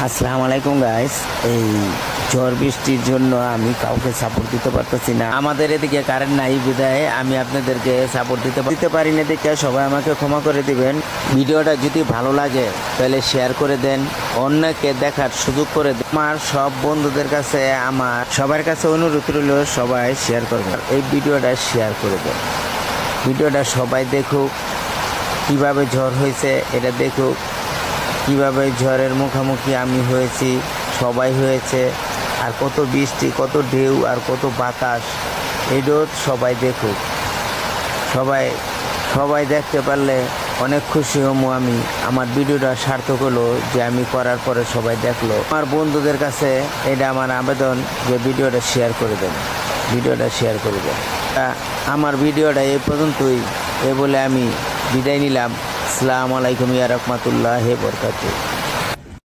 আসসালামু আলাইকুম গাইস। এই ঝড় বৃষ্টির জন্য আমি কাউকে সাপোর্ট দিতে পারতেছি না। আমাদের এদিকে কারেন্ট নাই বিধায় আমি আপনাদেরকে সাপোর্ট দিতে পারি না। দেখে সবাই আমাকে ক্ষমা করে দিবেন। ভিডিওটা যদি ভালো লাগে তাহলে শেয়ার করে দেন, অন্যকে দেখার সুযোগ করে দেন। আমার সব বন্ধুদের কাছে আমার সবার কাছে অনুরোধ রইল, সবাই শেয়ার করবেন। এই ভিডিওটা শেয়ার করে দেন। ভিডিওটা সবাই দেখুক, কিভাবে ঝড় হয়েছে এটা দেখুক, কিভাবে ঝড়ের মুখোমুখি আমি হয়েছি, সবাই হয়েছে, আর কত বৃষ্টি, কত ঢেউ আর কত বাতাস, এটাও সবাই দেখুক। সবাই দেখতে পারলে অনেক খুশি হবো আমি। আমার ভিডিওটা সার্থক হলো যে আমি করার পরে সবাই দেখলো। আমার বন্ধুদের কাছে এটা আমার আবেদন যে ভিডিওটা শেয়ার করে দেন, ভিডিওটা শেয়ার করে দেন। আমার ভিডিওটা এই পর্যন্তই বলে আমি বিদায় নিলাম। আসসালামু আলাইকুম ওয়া রাহমাতুল্লাহি ওয়া বারাকাতুহু।